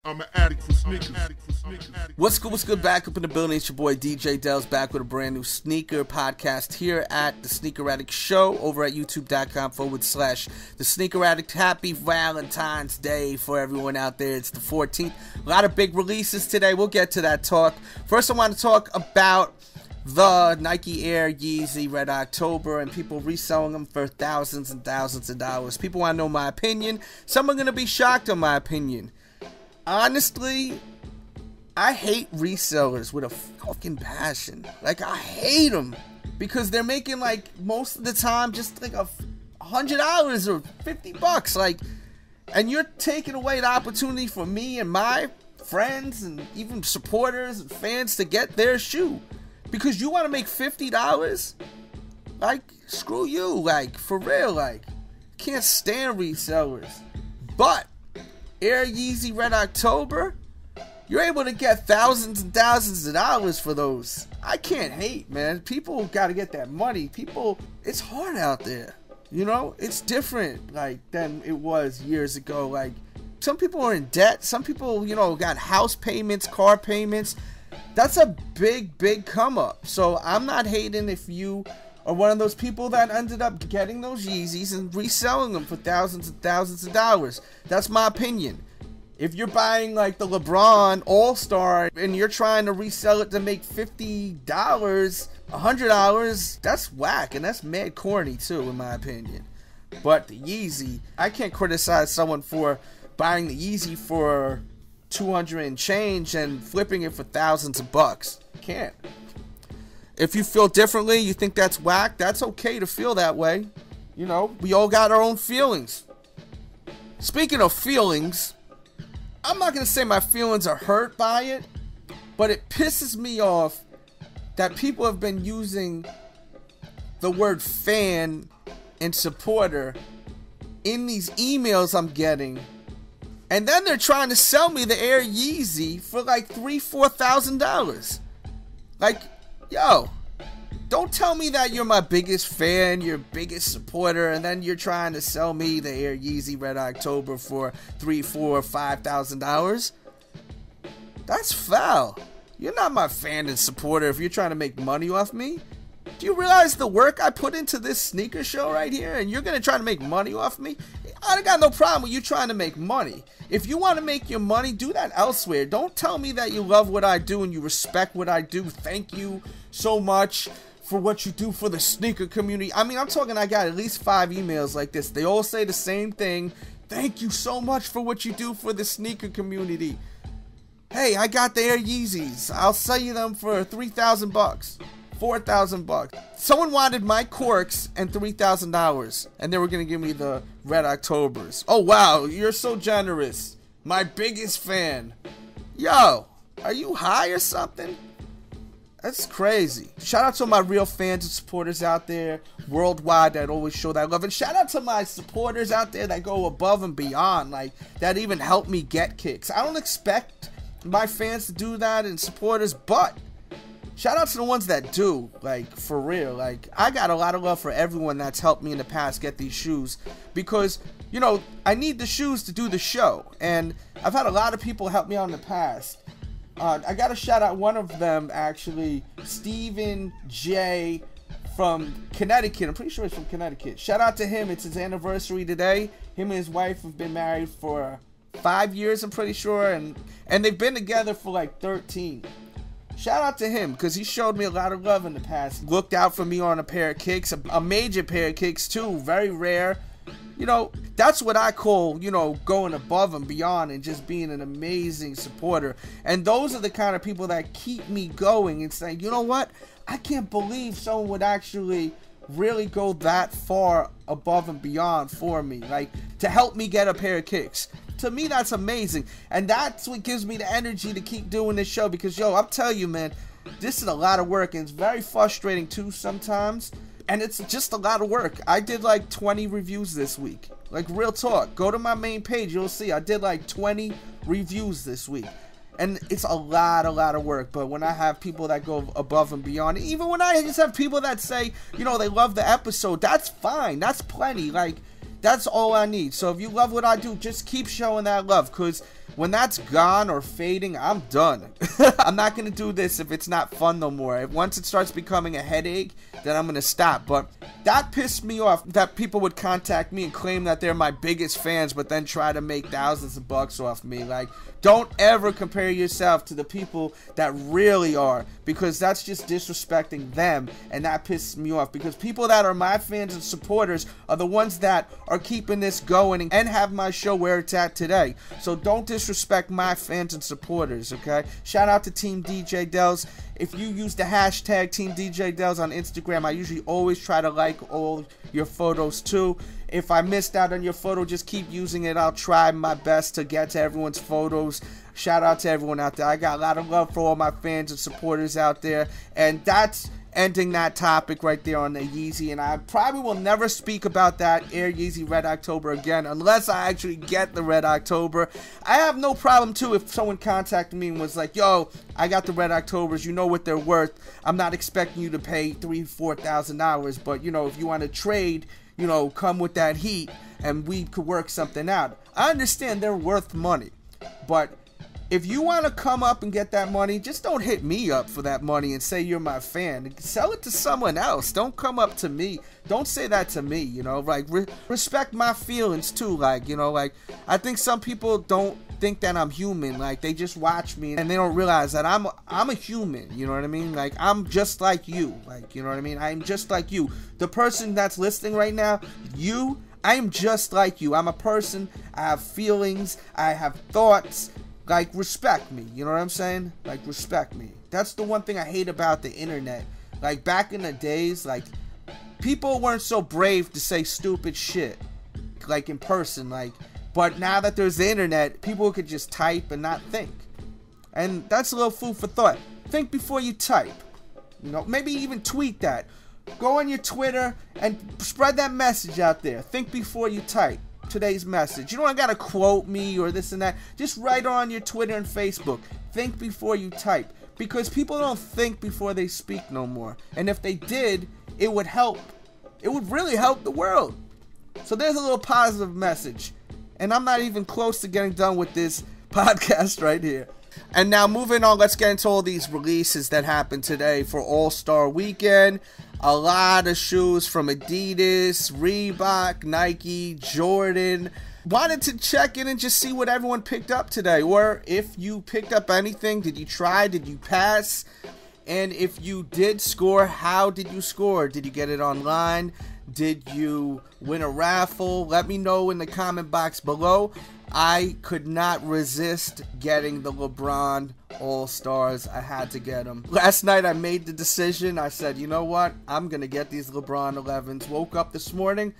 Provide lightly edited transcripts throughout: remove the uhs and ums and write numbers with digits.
I'm an addict for sneakers. What's good? Back up in the building. It's your boy DJ Delz back with a brand new sneaker podcast here at the Sneaker Addict Show over at youtube.com/the Sneaker Addict. Happy Valentine's Day for everyone out there. It's the 14th. A lot of big releases today. We'll get to that talk. First, I want to talk about the Nike Air Yeezy Red October and people reselling them for thousands and thousands of dollars. People want to know my opinion. Some are going to be shocked on my opinion. Honestly, I hate resellers with a fucking passion. Like, I hate them because they're making, like, most of the time just like $100 or $50. Like, and you're taking away the opportunity for me and my friends and even supporters and fans to get their shoe because you want to make $50. Like, screw you. Like, for real. Like, can't stand resellers. But Air Yeezy Red October, you're able to get thousands and thousands of dollars for those. I can't hate, man. People got to get that money. People, it's hard out there. You know, it's different, like, than it was years ago. Like, some people are in debt. Some people, you know, got house payments, car payments. That's a big come up. So I'm not hating if you are one of those people that ended up getting those Yeezys and reselling them for thousands and thousands of dollars. That's my opinion. If you're buying like the LeBron AllStar and you're trying to resell it to make $50, $100, that's whack, and that's mad corny too, in my opinion. But the Yeezy, I can't criticize someone for buying the Yeezy for 200 and change and flipping it for thousands of bucks. Can't. If you feel differently, you think that's whack, that's okay to feel that way. You know, we all got our own feelings. Speaking of feelings, I'm not going to say my feelings are hurt by it, but it pisses me off that people have been using the word fan and supporter in these emails I'm getting, and then they're trying to sell me the Air Yeezy for like $3,000-$4,000. Like, yo, don't tell me that you're my biggest fan, your biggest supporter, and then you're trying to sell me the Air Yeezy Red October for $3,000, $4,000, $5,000. That's foul. You're not my fan and supporter if you're trying to make money off me. Do you realize the work I put into this sneaker show right here, and you're going to try to make money off me? I got no problem with you trying to make money. If you want to make your money, do that elsewhere. Don't tell me that you love what I do and you respect what I do. Thank you so much for what you do for the sneaker community. I mean, I'm talking, I got at least 5 emails like this. They all say the same thing. Thank you so much for what you do for the sneaker community. Hey, I got the Air Yeezys. I'll sell you them for $3,000, $4,000. Someone wanted my corks and $3,000, and they were gonna give me the Red Octobers. Oh wow, you're so generous. My biggest fan. Yo, are you high or something? That's crazy. Shout out to my real fans and supporters out there worldwide that always show that love. And shout out to my supporters out there that go above and beyond, like, that even help me get kicks. I don't expect my fans to do that and supporters, but shout out to the ones that do, like, for real. Like, I got a lot of love for everyone that's helped me in the past get these shoes because, you know, I need the shoes to do the show. And I've had a lot of people help me out in the past. I got to shout out one of them, actually, Stephen J. from Connecticut. I'm pretty sure he's from Connecticut. Shout out to him. It's his anniversary today. Him and his wife have been married for 5 years, I'm pretty sure. And they've been together for like 13. Shout out to him because he showed me a lot of love in the past. Looked out for me on a pair of kicks, a major pair of kicks too, very rare. You know, that's what I call, you know, going above and beyond and just being an amazing supporter. And those are the kind of people that keep me going and saying, you know what? I can't believe someone would actually really go that far above and beyond for me, like, to help me get a pair of kicks. To me, that's amazing. And that's what gives me the energy to keep doing this show because, yo, I'm telling you, man, this is a lot of work and it's very frustrating too sometimes. And it's just a lot of work. I did like 20 reviews this week. Like, real talk. Go to my main page. You'll see I did like 20 reviews this week. And it's a lot of work. But when I have people that go above and beyond, even when I just have people that say, you know, they love the episode, that's fine. That's plenty. Like, that's all I need. So if you love what I do, just keep showing that love. Because when that's gone or fading, I'm done. I'm not going to do this if it's not fun no more. Once it starts becoming a headache, then I'm going to stop. But that pissed me off, that people would contact me and claim that they're my biggest fans, but then try to make thousands of bucks off me. Like, don't ever compare yourself to the people that really are, because that's just disrespecting them, and that pisses me off, because people that are my fans and supporters are the ones that are keeping this going and have my show where it's at today. So don't disrespect my fans and supporters, okay? Shout out to Team DJ Delz. If you use the hashtag Team DJ Delz on Instagram, I usually always try to like all your photos too. If I missed out on your photo, just keep using it. I'll try my best to get to everyone's photos. Shout out to everyone out there. I got a lot of love for all my fans and supporters out there. And that's ending that topic right there on the Yeezy. And I probably will never speak about that Air Yeezy Red October again unless I actually get the Red October. I have no problem too if someone contacted me and was like, yo, I got the Red Octobers, you know what they're worth. I'm not expecting you to pay $3,000-$4,000, but you know, if you want to trade, you know, come with that heat and we could work something out. I understand they're worth money, but if you want to come up and get that money, just don't hit me up for that money and say you're my fan. Sell it to someone else. Don't come up to me. Don't say that to me, you know. Like, respect my feelings too. Like, you know, like, I think some people don't think that I'm human. Like, they just watch me and they don't realize that I'm a human, you know what I mean? Like, I'm just like you. Like, you know what I mean? I'm just like you. The person that's listening right now, I am just like you. I'm a person. I have feelings. I have thoughts. Like, respect me, you know what I'm saying? Like, respect me. That's the one thing I hate about the internet. Like, back in the days, like, people weren't so brave to say stupid shit, like, in person, like, but now that there's the internet, people could just type and not think. And that's a little food for thought. Think before you type. You know, maybe even tweet that. Go on your Twitter and spread that message out there. Think before you type today's message. You don't gotta quote me or this and that. Just write on your Twitter and Facebook. Think before you type, because people don't think before they speak no more. And if they did, it would help. It would really help the world. So there's a little positive message. And I'm not even close to getting done with this podcast right here. And now moving on, let's get into all these releases that happened today for AllStar Weekend. A lot of shoes from Adidas, Reebok, Nike, Jordan. Wanted to check in and just see what everyone picked up today. Or if you picked up anything, did you try? Did you pass? And if you did score, how did you score? Did you get it online? Did you win a raffle? Let me know in the comment box below. I could not resist getting the LeBron All-Stars. I had to get them. Last night I made the decision. I said, you know what? I'm going to get these LeBron 11s. Woke up this morning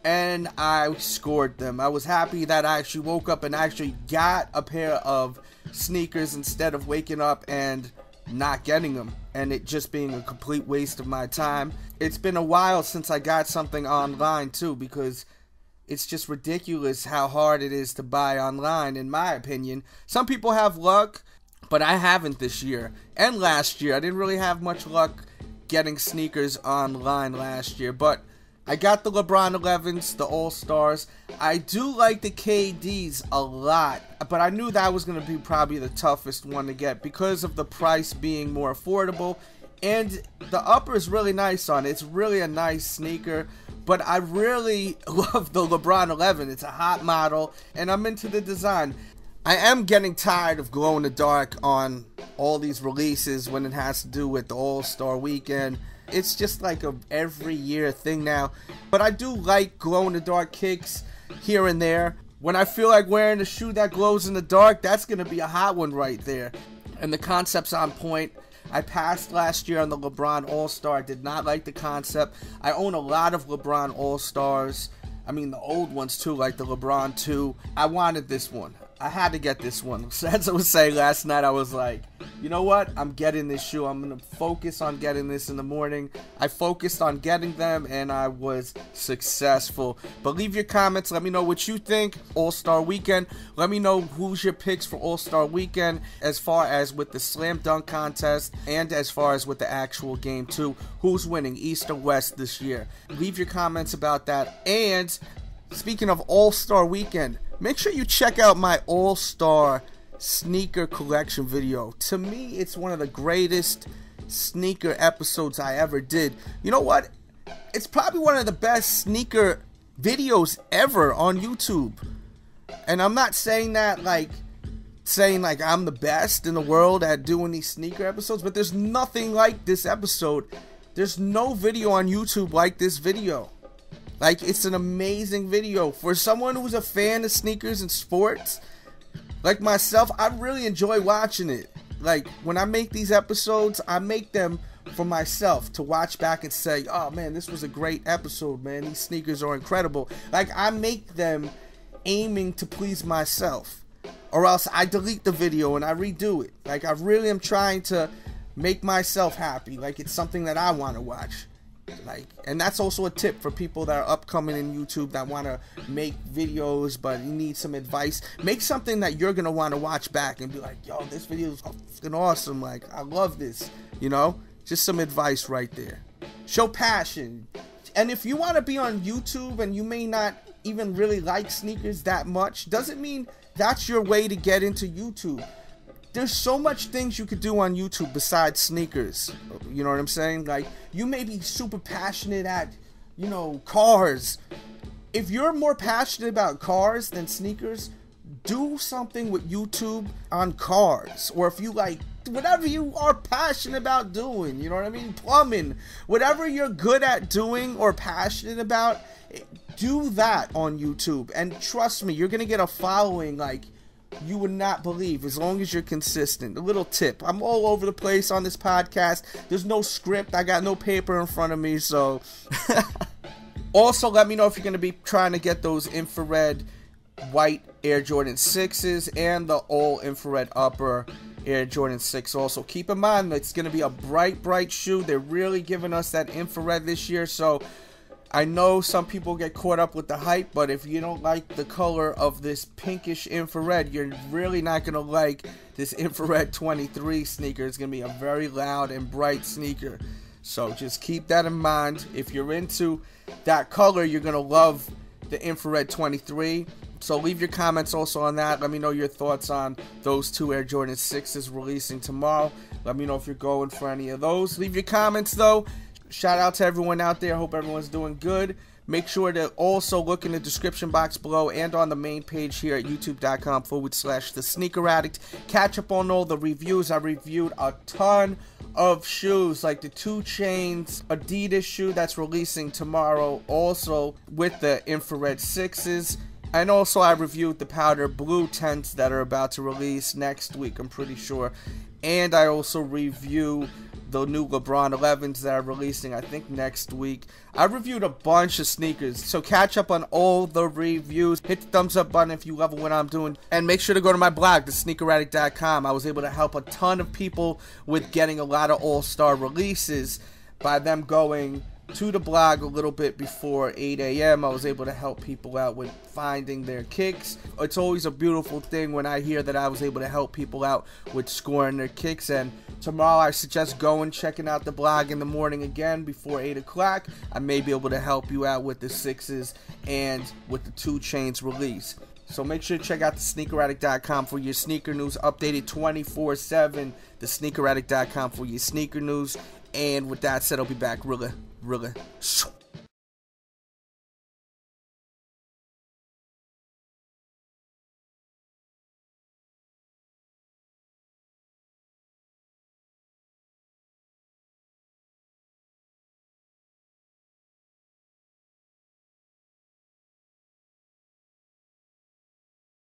and I scored them. I was happy that I actually woke up and actually got a pair of sneakers instead of waking up and not getting them and it just being a complete waste of my time. It's been a while since I got something online too, because it's just ridiculous how hard it is to buy online, in my opinion. Some people have luck, but I haven't this year. And last year, I didn't really have much luck getting sneakers online last year. But I got the LeBron 11s, the All-Stars. I do like the KDs a lot, but I knew that was going to be probably the toughest one to get because of the price being more affordable. And the upper is really nice on it. It's really a nice sneaker. But I really love the LeBron 11. It's a hot model, and I'm into the design. I am getting tired of glow in the dark on all these releases when it has to do with the All-Star Weekend. It's just like a every year thing now. But I do like glow in the dark kicks here and there. When I feel like wearing a shoe that glows in the dark, that's going to be a hot one right there. And the concept's on point. I passed last year on the LeBron All-Star. Did not like the concept. I own a lot of LeBron All-Stars. I mean, the old ones too, like the LeBron 2. I wanted this one. I had to get this one. So as I was saying last night, I was like, you know what? I'm getting this shoe. I'm going to focus on getting this in the morning. I focused on getting them, and I was successful. But leave your comments. Let me know what you think. All-Star Weekend. Let me know who's your picks for All-Star Weekend as far as with the Slam Dunk Contest and as far as with the actual game, too. Who's winning, East or West this year? Leave your comments about that. And speaking of All-Star Weekend, make sure you check out my AllStar sneaker collection video. To me, it's one of the greatest sneaker episodes I ever did. You know what? It's probably one of the best sneaker videos ever on YouTube. And I'm not saying that like I'm the best in the world at doing these sneaker episodes, but there's nothing like this episode. There's no video on YouTube like this video. Like, it's an amazing video. For someone who's a fan of sneakers and sports, like myself, I really enjoy watching it. Like, when I make these episodes, I make them for myself to watch back and say, oh man, this was a great episode, man. These sneakers are incredible. Like, I make them aiming to please myself, or else I delete the video and I redo it. Like, I really am trying to make myself happy. Like, it's something that I want to watch. Like, and that's also a tip for people that are upcoming in YouTube that want to make videos but you need some advice. Make something that you're gonna want to watch back and be like, yo, this video is fucking awesome. Like, I love this. You know, just some advice right there. Show passion. And if you want to be on YouTube and you may not even really like sneakers that much, doesn't mean that's your way to get into YouTube. There's so much things you could do on YouTube besides sneakers. You know what I'm saying? Like, you may be super passionate at, you know, cars. If you're more passionate about cars than sneakers, do something with YouTube on cars. Or if you like, whatever you are passionate about doing, you know what I mean? Plumbing. Whatever you're good at doing or passionate about, do that on YouTube. And trust me, you're going to get a following like you would not believe, as long as you're consistent. A little tip. I'm all over the place on this podcast. There's no script. I got no paper in front of me, so. Also, let me know if you're going to be trying to get those infrared white Air Jordan 6s and the all infrared upper Air Jordan 6 also. Keep in mind that it's going to be a bright shoe. They're really giving us that infrared this year, so I know some people get caught up with the hype, but if you don't like the color of this pinkish infrared, you're really not going to like this infrared 23 sneaker. It's going to be a very loud and bright sneaker. So just keep that in mind. If you're into that color, you're going to love the infrared 23. So leave your comments also on that. Let me know your thoughts on those two Air Jordan 6s releasing tomorrow. Let me know if you're going for any of those. Leave your comments though. Shout out to everyone out there. Hope everyone's doing good. Make sure to also look in the description box below and on the main page here at youtube.com/The Sneaker Addict. Catch up on all the reviews. I reviewed a ton of shoes, like the 2 Chainz Adidas shoe that's releasing tomorrow, also with the infrared 6s. And also I reviewed the powder blue 10s that are about to release next week, I'm pretty sure. And I also review the new LeBron 11s that are releasing, I think, next week. I reviewed a bunch of sneakers, so catch up on all the reviews. Hit the thumbs up button if you love what I'm doing. And make sure to go to my blog, thesneakeraddict.com. I was able to help a ton of people with getting a lot of AllStar releases by them going to the blog a little bit before 8 a.m. I was able to help people out with finding their kicks. It's always a beautiful thing when I hear that I was able to help people out with scoring their kicks. And tomorrow I suggest going, checking out the blog in the morning again before 8 o'clock. I may be able to help you out with the 6s and with the 2 Chainz release. So make sure to check out thesneakeraddict.com for your sneaker news, updated 24/7. Thesneakeraddict.com for your sneaker news. And with that said, I'll be back really